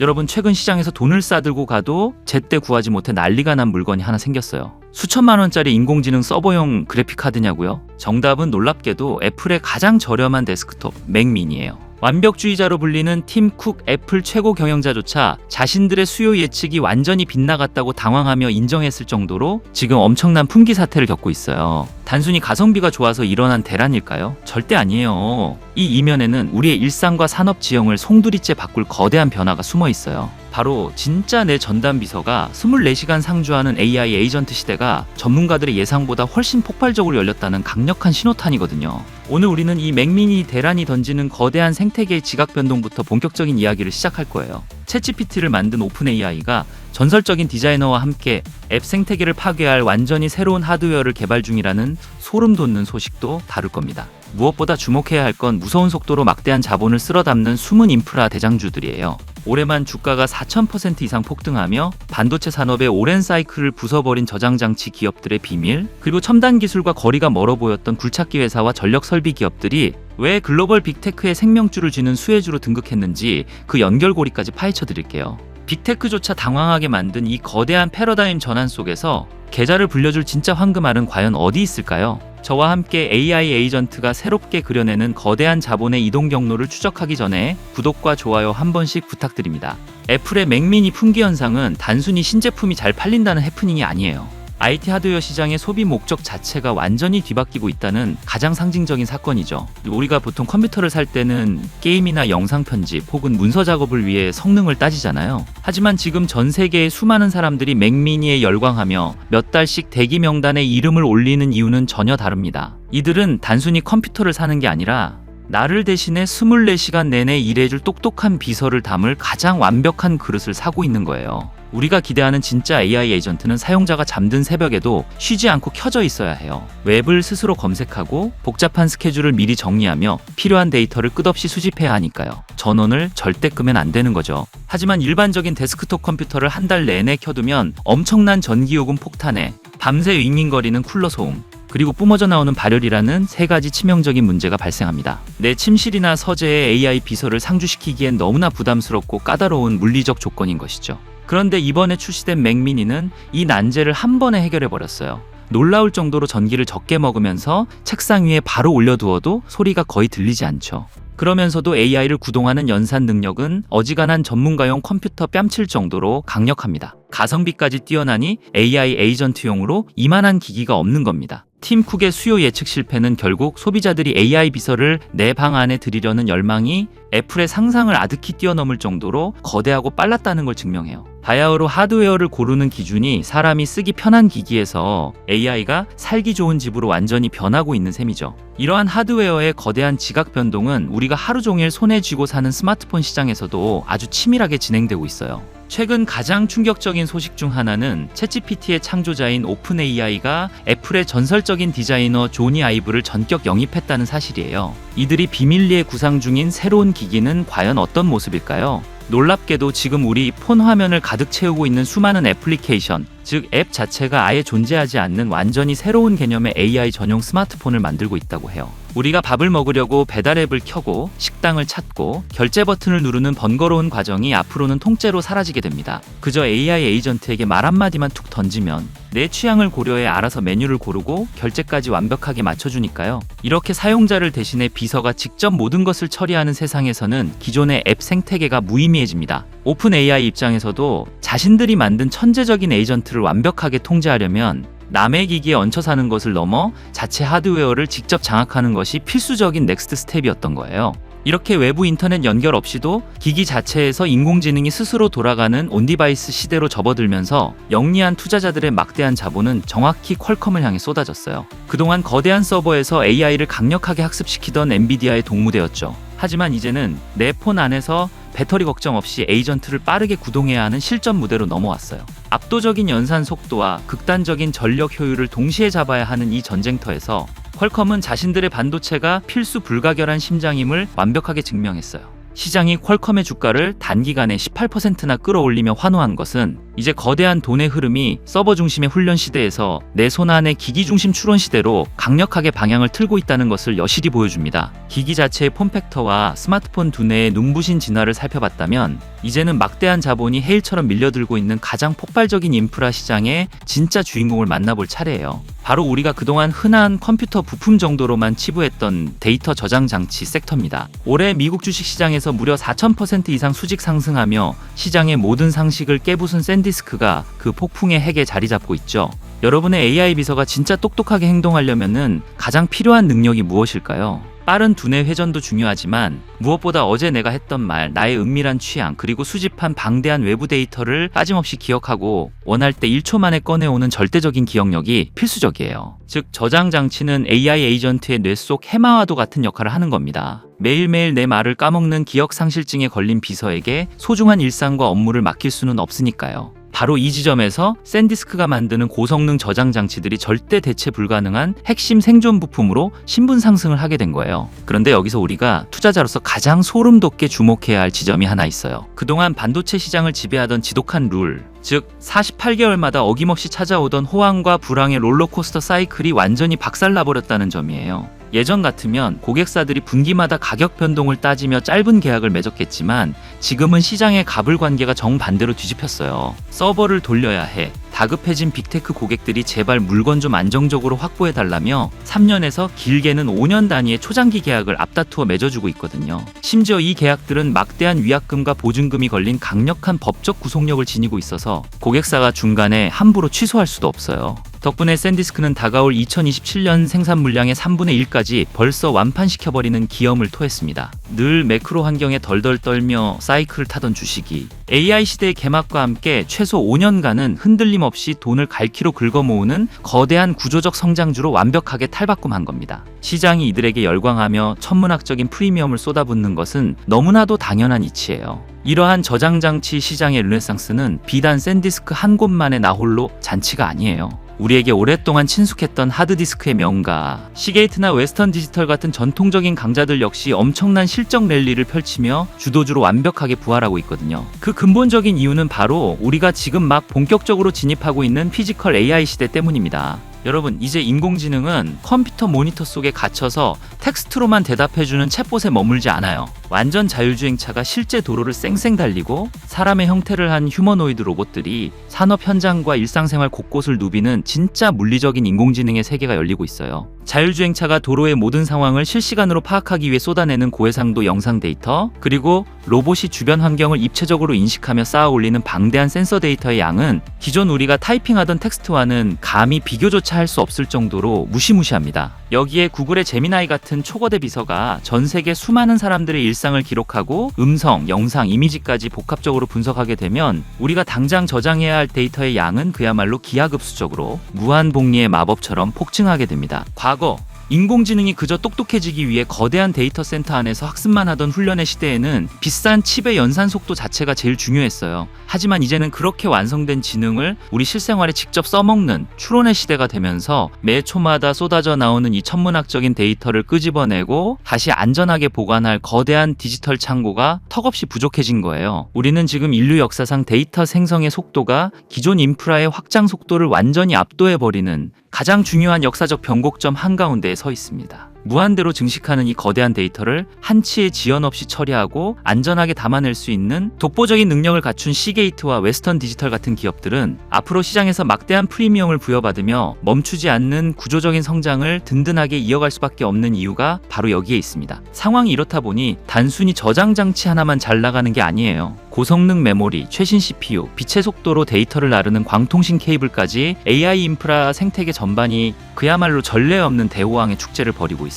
여러분, 최근 시장에서 돈을 싸들고 가도 제때 구하지 못해 난리가 난 물건이 하나 생겼어요. 수천만 원짜리 인공지능 서버용 그래픽카드냐고요? 정답은 놀랍게도 애플의 가장 저렴한 데스크톱 맥미니예요. 완벽주의자로 불리는 팀 쿡 애플 최고 경영자조차 자신들의 수요 예측이 완전히 빗나갔다고 당황하며 인정했을 정도로 지금 엄청난 품귀 사태를 겪고 있어요. 단순히 가성비가 좋아서 일어난 대란일까요? 절대 아니에요. 이 이면에는 우리의 일상과 산업 지형을 송두리째 바꿀 거대한 변화가 숨어 있어요. 바로 진짜 내 전담 비서가 24시간 상주하는 AI 에이전트 시대가 전문가들의 예상보다 훨씬 폭발적으로 열렸다는 강력한 신호탄이거든요. 오늘 우리는 이 맥미니 대란이 던지는 거대한 생태계의 지각 변동부터 본격적인 이야기를 시작할 거예요. 챗GPT를 만든 오픈 AI가 전설적인 디자이너와 함께 앱 생태계를 파괴할 완전히 새로운 하드웨어를 개발 중이라는 소름 돋는 소식도 다룰 겁니다. 무엇보다 주목해야 할 건 무서운 속도로 막대한 자본을 쓸어담는 숨은 인프라 대장주들이에요. 올해만 주가가 4000% 이상 폭등하며 반도체 산업의 오랜 사이클을 부숴버린 저장장치 기업들의 비밀, 그리고 첨단 기술과 거리가 멀어 보였던 굴착기 회사와 전력 설비 기업들이 왜 글로벌 빅테크의 생명줄을 쥐는 수혜주로 등극했는지 그 연결고리까지 파헤쳐 드릴게요. 빅테크조차 당황하게 만든 이 거대한 패러다임 전환 속에서 계좌를 불려줄 진짜 황금알은 과연 어디 있을까요? 저와 함께 AI 에이전트가 새롭게 그려내는 거대한 자본의 이동 경로를 추적하기 전에 구독과 좋아요 한 번씩 부탁드립니다. 애플의 맥미니 품귀 현상은 단순히 신제품이 잘 팔린다는 해프닝이 아니에요. IT 하드웨어 시장의 소비 목적 자체가 완전히 뒤바뀌고 있다는 가장 상징적인 사건이죠. 우리가 보통 컴퓨터를 살 때는 게임이나 영상 편집 혹은 문서 작업을 위해 성능을 따지잖아요. 하지만 지금 전 세계의 수많은 사람들이 맥미니에 열광하며 몇 달씩 대기 명단에 이름을 올리는 이유는 전혀 다릅니다. 이들은 단순히 컴퓨터를 사는 게 아니라 나를 대신해 24시간 내내 일해줄 똑똑한 비서를 담을 가장 완벽한 그릇을 사고 있는 거예요. 우리가 기대하는 진짜 AI 에이전트는 사용자가 잠든 새벽에도 쉬지 않고 켜져 있어야 해요. 웹을 스스로 검색하고 복잡한 스케줄을 미리 정리하며 필요한 데이터를 끝없이 수집해야 하니까요. 전원을 절대 끄면 안 되는 거죠. 하지만 일반적인 데스크톱 컴퓨터를 한 달 내내 켜두면 엄청난 전기요금 폭탄에 밤새 윙윙거리는 쿨러 소음, 그리고 뿜어져 나오는 발열이라는 세 가지 치명적인 문제가 발생합니다. 내 침실이나 서재에 AI 비서를 상주시키기엔 너무나 부담스럽고 까다로운 물리적 조건인 것이죠. 그런데 이번에 출시된 맥미니는 이 난제를 한 번에 해결해버렸어요. 놀라울 정도로 전기를 적게 먹으면서 책상 위에 바로 올려두어도 소리가 거의 들리지 않죠. 그러면서도 AI를 구동하는 연산 능력은 어지간한 전문가용 컴퓨터 뺨칠 정도로 강력합니다. 가성비까지 뛰어나니 AI 에이전트용으로 이만한 기기가 없는 겁니다. 팀 쿡의 수요 예측 실패는 결국 소비자들이 AI 비서를 내 방 안에 들이려는 열망이 애플의 상상을 아득히 뛰어넘을 정도로 거대하고 빨랐다는 걸 증명해요. 바야흐로 하드웨어를 고르는 기준이 사람이 쓰기 편한 기기에서 AI가 살기 좋은 집으로 완전히 변하고 있는 셈이죠. 이러한 하드웨어의 거대한 지각 변동은 우리가 하루 종일 손에 쥐고 사는 스마트폰 시장에서도 아주 치밀하게 진행되고 있어요. 최근 가장 충격적인 소식 중 하나는 챗GPT의 창조자인 오픈 AI가 애플의 전설적인 디자이너 조니 아이브를 전격 영입했다는 사실이에요. 이들이 비밀리에 구상 중인 새로운 기기는 과연 어떤 모습일까요? 놀랍게도 지금 우리 폰 화면을 가득 채우고 있는 수많은 애플리케이션, 즉 앱 자체가 아예 존재하지 않는 완전히 새로운 개념의 AI 전용 스마트폰을 만들고 있다고 해요. 우리가 밥을 먹으려고 배달 앱을 켜고 식당을 찾고 결제 버튼을 누르는 번거로운 과정이 앞으로는 통째로 사라지게 됩니다. 그저 AI 에이전트에게 말 한마디만 툭 던지면 내 취향을 고려해 알아서 메뉴를 고르고 결제까지 완벽하게 맞춰주니까요. 이렇게 사용자를 대신해 비서가 직접 모든 것을 처리하는 세상에서는 기존의 앱 생태계가 무의미해집니다. 오픈 AI 입장에서도 자신들이 만든 천재적인 에이전트를 완벽하게 통제하려면 남의 기기에 얹혀 사는 것을 넘어 자체 하드웨어를 직접 장악하는 것이 필수적인 넥스트 스텝이었던 거예요. 이렇게 외부 인터넷 연결 없이도 기기 자체에서 인공지능이 스스로 돌아가는 온디바이스 시대로 접어들면서 영리한 투자자들의 막대한 자본은 정확히 퀄컴을 향해 쏟아졌어요. 그동안 거대한 서버에서 AI를 강력하게 학습시키던 엔비디아의 동무대였죠. 하지만 이제는 내 폰 안에서 배터리 걱정 없이 에이전트를 빠르게 구동해야 하는 실전 무대로 넘어왔어요. 압도적인 연산 속도와 극단적인 전력 효율을 동시에 잡아야 하는 이 전쟁터에서 퀄컴은 자신들의 반도체가 필수 불가결한 심장임을 완벽하게 증명했어요. 시장이 퀄컴의 주가를 단기간에 18%나 끌어올리며 환호한 것은 이제 거대한 돈의 흐름이 서버 중심의 훈련 시대에서 내 손 안의 기기 중심 추론 시대로 강력하게 방향을 틀고 있다는 것을 여실히 보여줍니다. 기기 자체의 폼팩터와 스마트폰 두뇌의 눈부신 진화를 살펴봤다면 이제는 막대한 자본이 해일처럼 밀려들고 있는 가장 폭발적인 인프라 시장의 진짜 주인공을 만나볼 차례예요. 바로 우리가 그동안 흔한 컴퓨터 부품 정도로만 치부했던 데이터 저장 장치 섹터입니다. 올해 미국 주식시장에서 무려 4000% 이상 수직 상승하며 시장의 모든 상식을 깨부순 샌디스크가 그 폭풍의 핵에 자리 잡고 있죠. 여러분의 AI 비서가 진짜 똑똑하게 행동하려면은 가장 필요한 능력이 무엇일까요? 빠른 두뇌 회전도 중요하지만 무엇보다 어제 내가 했던 말, 나의 은밀한 취향, 그리고 수집한 방대한 외부 데이터를 빠짐없이 기억하고 원할 때 1초 만에 꺼내오는 절대적인 기억력이 필수적이에요. 즉, 저장 장치는 AI 에이전트의 뇌 속 해마와도 같은 역할을 하는 겁니다. 매일매일 내 말을 까먹는 기억상실증에 걸린 비서에게 소중한 일상과 업무를 맡길 수는 없으니까요. 바로 이 지점에서 샌디스크가 만드는 고성능 저장 장치들이 절대 대체 불가능한 핵심 생존 부품으로 신분 상승을 하게 된 거예요. 그런데 여기서 우리가 투자자로서 가장 소름 돋게 주목해야 할 지점이 하나 있어요. 그동안 반도체 시장을 지배하던 지독한 룰, 즉 48개월마다 어김없이 찾아오던 호황과 불황의 롤러코스터 사이클이 완전히 박살나버렸다는 점이에요. 예전 같으면 고객사들이 분기마다 가격 변동을 따지며 짧은 계약을 맺었겠지만 지금은 시장의 가불관계가 정반대로 뒤집혔어요. 서버를 돌려야 해. 다급해진 빅테크 고객들이 제발 물건 좀 안정적으로 확보해달라며 3년에서 길게는 5년 단위의 초장기 계약을 앞다투어 맺어주고 있거든요. 심지어 이 계약들은 막대한 위약금과 보증금이 걸린 강력한 법적 구속력을 지니고 있어서 고객사가 중간에 함부로 취소할 수도 없어요. 덕분에 샌디스크는 다가올 2027년 생산 물량의 3분의 1까지 벌써 완판시켜버리는 기염을 토했습니다. 늘 매크로 환경에 덜덜 떨며 사이클을 타던 주식이 AI 시대의 개막과 함께 최소 5년간은 흔들림 없이 돈을 갈퀴로 긁어모으는 거대한 구조적 성장주로 완벽하게 탈바꿈한 겁니다. 시장이 이들에게 열광하며 천문학적인 프리미엄을 쏟아붓는 것은 너무나도 당연한 이치예요. 이러한 저장장치 시장의 르네상스는 비단 샌디스크 한 곳만의 나홀로 잔치가 아니에요. 우리에게 오랫동안 친숙했던 하드디스크의 명가, 시게이트나 웨스턴 디지털 같은 전통적인 강자들 역시 엄청난 실적 랠리를 펼치며 주도주로 완벽하게 부활하고 있거든요. 그 근본적인 이유는 바로 우리가 지금 막 본격적으로 진입하고 있는 피지컬 AI 시대 때문입니다. 여러분, 이제 인공지능은 컴퓨터 모니터 속에 갇혀서 텍스트로만 대답해주는 챗봇에 머물지 않아요. 완전 자율주행차가 실제 도로를 쌩쌩 달리고 사람의 형태를 한 휴머노이드 로봇들이 산업 현장과 일상생활 곳곳을 누비는 진짜 물리적인 인공지능의 세계가 열리고 있어요. 자율주행차가 도로의 모든 상황을 실시간으로 파악하기 위해 쏟아내는 고해상도 영상 데이터, 그리고 로봇이 주변 환경을 입체적으로 인식하며 쌓아 올리는 방대한 센서 데이터의 양은 기존 우리가 타이핑하던 텍스트와는 감히 비교조차 할 수 없을 정도로 무시무시합니다. 여기에 구글의 제미나이 같은 초거대 비서가 전 세계 수많은 사람들의 일상을 기록하고 음성, 영상, 이미지까지 복합적으로 분석하게 되면 우리가 당장 저장해야 할 데이터의 양은 그야말로 기하급수적으로 무한복리의 마법처럼 폭증하게 됩니다. 과거 인공지능이 그저 똑똑해지기 위해 거대한 데이터 센터 안에서 학습만 하던 훈련의 시대에는 비싼 칩의 연산 속도 자체가 제일 중요했어요. 하지만 이제는 그렇게 완성된 지능을 우리 실생활에 직접 써먹는 추론의 시대가 되면서 매 초마다 쏟아져 나오는 이 천문학적인 데이터를 끄집어내고 다시 안전하게 보관할 거대한 디지털 창고가 턱없이 부족해진 거예요. 우리는 지금 인류 역사상 데이터 생성의 속도가 기존 인프라의 확장 속도를 완전히 압도해버리는 가장 중요한 역사적 변곡점 한가운데에 서 있습니다. 무한대로 증식하는 이 거대한 데이터를 한치의 지연 없이 처리하고 안전하게 담아낼 수 있는 독보적인 능력을 갖춘 시게이트와 웨스턴 디지털 같은 기업들은 앞으로 시장에서 막대한 프리미엄을 부여받으며 멈추지 않는 구조적인 성장을 든든하게 이어갈 수밖에 없는 이유가 바로 여기에 있습니다. 상황이 이렇다 보니 단순히 저장 장치 하나만 잘 나가는 게 아니에요. 고성능 메모리, 최신 CPU, 빛의 속도로 데이터를 나르는 광통신 케이블까지 AI 인프라 생태계 전반이 그야말로 전례 없는 대호황의 축제를 벌이고 있어요.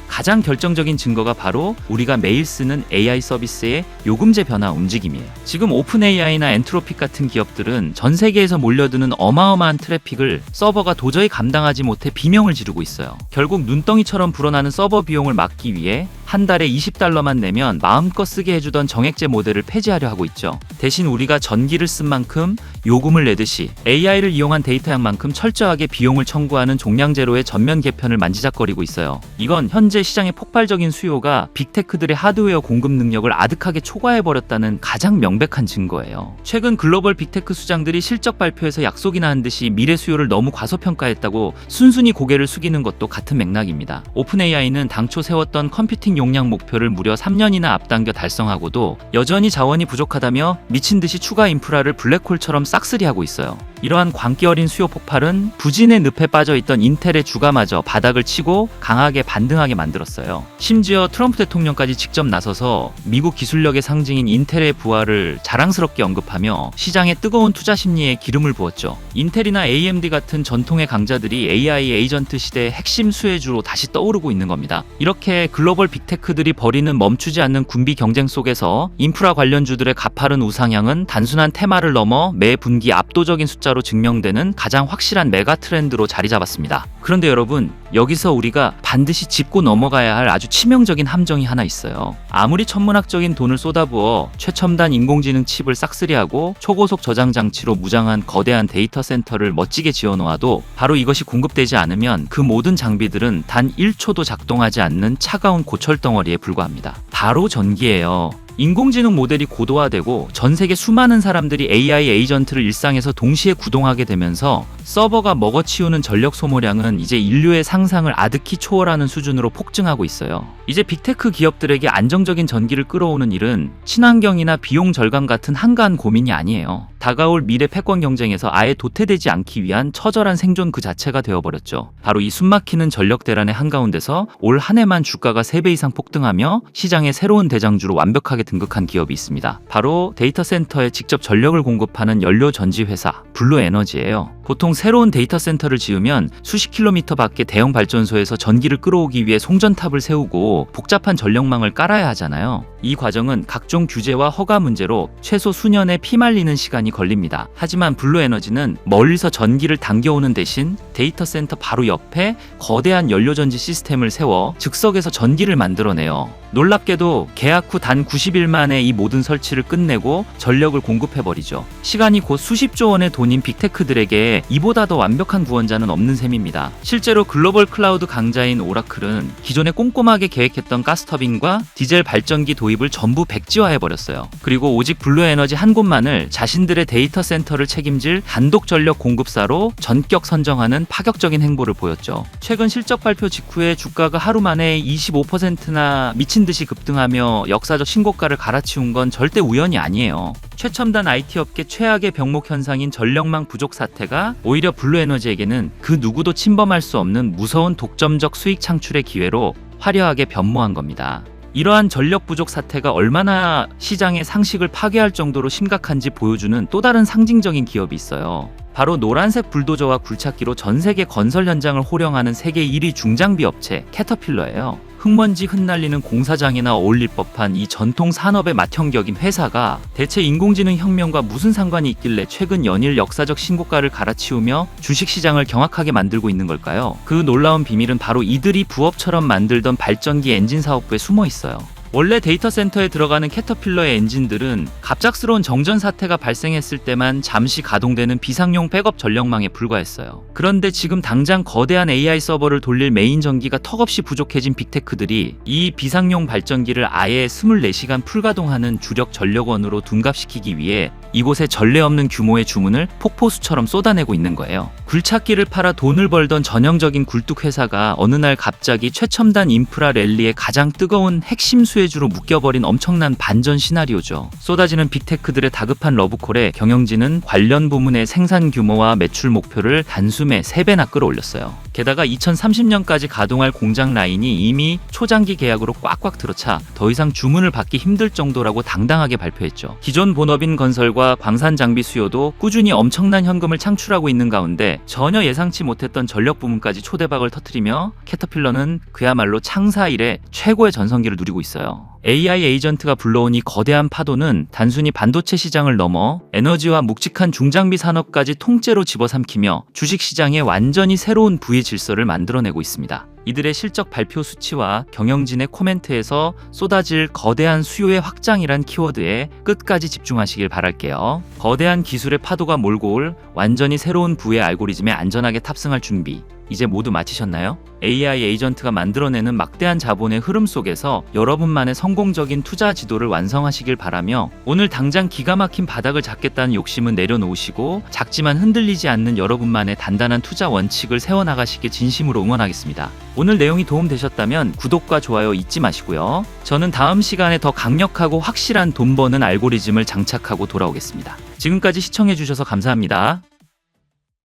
가장 결정적인 증거가 바로 우리가 매일 쓰는 AI 서비스의 요금제 변화 움직임이에요. 지금 오픈 AI나 엔트로픽 같은 기업들은 전 세계에서 몰려드는 어마어마한 트래픽을 서버가 도저히 감당하지 못해 비명을 지르고 있어요. 결국 눈덩이처럼 불어나는 서버 비용을 막기 위해 한 달에 $20만 내면 마음껏 쓰게 해주던 정액제 모델을 폐지하려 하고 있죠. 대신 우리가 전기를 쓴 만큼 요금을 내듯이 AI를 이용한 데이터 양만큼 철저하게 비용을 청구하는 종량제로의 전면 개편을 만지작거리고 있어요. 이건 현재 시장의 폭발적인 수요가 빅테크들의 하드웨어 공급 능력을 아득하게 초과해버렸다는 가장 명백한 증거예요. 최근 글로벌 빅테크 수장들이 실적 발표에서 약속이나 한 듯이 미래 수요를 너무 과소평가했다고 순순히 고개를 숙이는 것도 같은 맥락입니다. 오픈AI는 당초 세웠던 컴퓨팅 용량 목표를 무려 3년이나 앞당겨 달성하고도 여전히 자원이 부족하다며 미친듯이 추가 인프라를 블랙홀처럼 싹쓸이하고 있어요. 이러한 광기 어린 수요 폭발은 부진의 늪에 빠져있던 인텔의 주가마저 바닥을 치고 강하게 반등하게 만들었어요. 심지어 트럼프 대통령까지 직접 나서서 미국 기술력의 상징인 인텔의 부활을 자랑스럽게 언급하며 시장의 뜨거운 투자 심리에 기름을 부었죠. 인텔이나 AMD 같은 전통의 강자들이 AI 에이전트 시대의 핵심 수혜주로 다시 떠오르고 있는 겁니다. 이렇게 글로벌 빅테크들이 벌이는 멈추지 않는 군비 경쟁 속에서 인프라 관련주들의 가파른 우상향은 단순한 테마를 넘어 매 분기 압도적인 숫자로 증명되는 가장 확실한 메가 트렌드로 자리 잡았습니다. 그런데 여러분, 여기서 우리가 반드시 짚고 넘어가야 할 아주 치명적인 함정이 하나 있어요. 아무리 천문학적인 돈을 쏟아부어 최첨단 인공지능 칩을 싹쓸이하고 초고속 저장 장치로 무장한 거대한 데이터 센터를 멋지게 지어놓아도 바로 이것이 공급되지 않으면 그 모든 장비들은 단 1초도 작동하지 않는 차가운 고철 덩어리에 불과합니다. 바로 전기예요. 인공지능 모델이 고도화되고 전 세계 수많은 사람들이 AI 에이전트를 일상에서 동시에 구동하게 되면서 서버가 먹어치우는 전력 소모량은 이제 인류의 상상을 아득히 초월하는 수준으로 폭증하고 있어요. 이제 빅테크 기업들에게 안정적인 전기를 끌어오는 일은 친환경이나 비용 절감 같은 한가한 고민이 아니에요. 다가올 미래 패권 경쟁에서 아예 도태되지 않기 위한 처절한 생존 그 자체가 되어버렸죠. 바로 이 숨막히는 전력 대란의 한가운데서 올 한 해만 주가가 3배 이상 폭등하며 시장의 새로운 대장주로 완벽하게 등극한 기업이 있습니다. 바로 데이터 센터에 직접 전력을 공급하는 연료 전지 회사 블루에너지예요. 보통 새로운 데이터 센터를 지으면 수십 킬로미터 밖의 대형 발전소에서 전기를 끌어오기 위해 송전탑을 세우고 복잡한 전력망을 깔아야 하잖아요. 이 과정은 각종 규제와 허가 문제로 최소 수년의 피말리는 시간이 걸립니다. 하지만 블루에너지는 멀리서 전기를 당겨오는 대신 데이터 센터 바로 옆에 거대한 연료전지 시스템을 세워 즉석에서 전기를 만들어내요. 놀랍게도 계약 후 단 90일 만에 이 모든 설치를 끝내고 전력을 공급해버리죠. 시간이 곧 수십조 원의 돈인 빅테크들에게 이보다 더 완벽한 구원자는 없는 셈입니다. 실제로 글로벌 클라우드 강자인 오라클은 기존에 꼼꼼하게 계획했던 가스터빈과 디젤 발전기 도입을 전부 백지화해버렸어요. 그리고 오직 블루에너지 한 곳만을 자신들의 데이터 센터를 책임질 단독 전력 공급사로 전격 선정하는 파격적인 행보를 보였죠. 최근 실적 발표 직후에 주가가 하루 만에 25%나 미친 듯이 급등하며 역사적 신고가를 갈아치운 건 절대 우연이 아니에요. 최첨단 IT 업계 최악의 병목 현상인 전력망 부족 사태가 오히려 블루에너지에게는 그 누구도 침범할 수 없는 무서운 독점적 수익 창출의 기회로 화려하게 변모한 겁니다. 이러한 전력 부족 사태가 얼마나 시장의 상식을 파괴할 정도로 심각한지 보여주는 또 다른 상징적인 기업이 있어요. 바로 노란색 불도저와 굴착기로 전 세계 건설 현장을 호령하는 세계 1위 중장비 업체 캐터필러예요. 흙먼지 흩날리는 공사장이나 어울릴 법한 이 전통 산업의 맏형격인 회사가 대체 인공지능 혁명과 무슨 상관이 있길래 최근 연일 역사적 신고가를 갈아치우며 주식시장을 경악하게 만들고 있는 걸까요? 그 놀라운 비밀은 바로 이들이 부업처럼 만들던 발전기 엔진 사업부에 숨어 있어요. 원래 데이터 센터에 들어가는 캐터필러의 엔진들은 갑작스러운 정전 사태가 발생했을 때만 잠시 가동되는 비상용 백업 전력망에 불과했어요. 그런데 지금 당장 거대한 AI 서버를 돌릴 메인 전기가 턱없이 부족해진 빅테크들이 이 비상용 발전기를 아예 24시간 풀가동하는 주력 전력원으로 둔갑시키기 위해 이곳에 전례 없는 규모의 주문을 폭포수처럼 쏟아내고 있는 거예요. 굴착기를 팔아 돈을 벌던 전형적인 굴뚝 회사가 어느 날 갑자기 최첨단 인프라 랠리의 가장 뜨거운 핵심 수혜주로 묶여버린 엄청난 반전 시나리오죠. 쏟아지는 빅테크들의 다급한 러브콜에 경영진은 관련 부문의 생산 규모와 매출 목표를 단숨에 3배나 끌어올렸어요. 게다가 2030년까지 가동할 공장 라인이 이미 초장기 계약으로 꽉꽉 들어차 더 이상 주문을 받기 힘들 정도라고 당당하게 발표했죠. 기존 본업인 건설과 광산 장비 수요도 꾸준히 엄청난 현금을 창출하고 있는 가운데 전혀 예상치 못했던 전력 부문까지 초대박을 터뜨리며 캐터필러는 그야말로 창사 이래 최고의 전성기를 누리고 있어요. AI 에이전트가 불러온 이 거대한 파도는 단순히 반도체 시장을 넘어 에너지와 묵직한 중장비 산업까지 통째로 집어삼키며 주식시장에 완전히 새로운 부의 질서를 만들어내고 있습니다. 이들의 실적 발표 수치와 경영진의 코멘트에서 쏟아질 거대한 수요의 확장이란 키워드에 끝까지 집중하시길 바랄게요. 거대한 기술의 파도가 몰고 올 완전히 새로운 부의 알고리즘에 안전하게 탑승할 준비 이제 모두 마치셨나요? AI 에이전트가 만들어내는 막대한 자본의 흐름 속에서 여러분만의 성공적인 투자 지도를 완성하시길 바라며 오늘 당장 기가 막힌 바닥을 잡겠다는 욕심은 내려놓으시고 작지만 흔들리지 않는 여러분만의 단단한 투자 원칙을 세워나가시길 진심으로 응원하겠습니다. 오늘 내용이 도움되셨다면 구독과 좋아요 잊지 마시고요. 저는 다음 시간에 더 강력하고 확실한 돈 버는 알고리즘을 장착하고 돌아오겠습니다. 지금까지 시청해주셔서 감사합니다.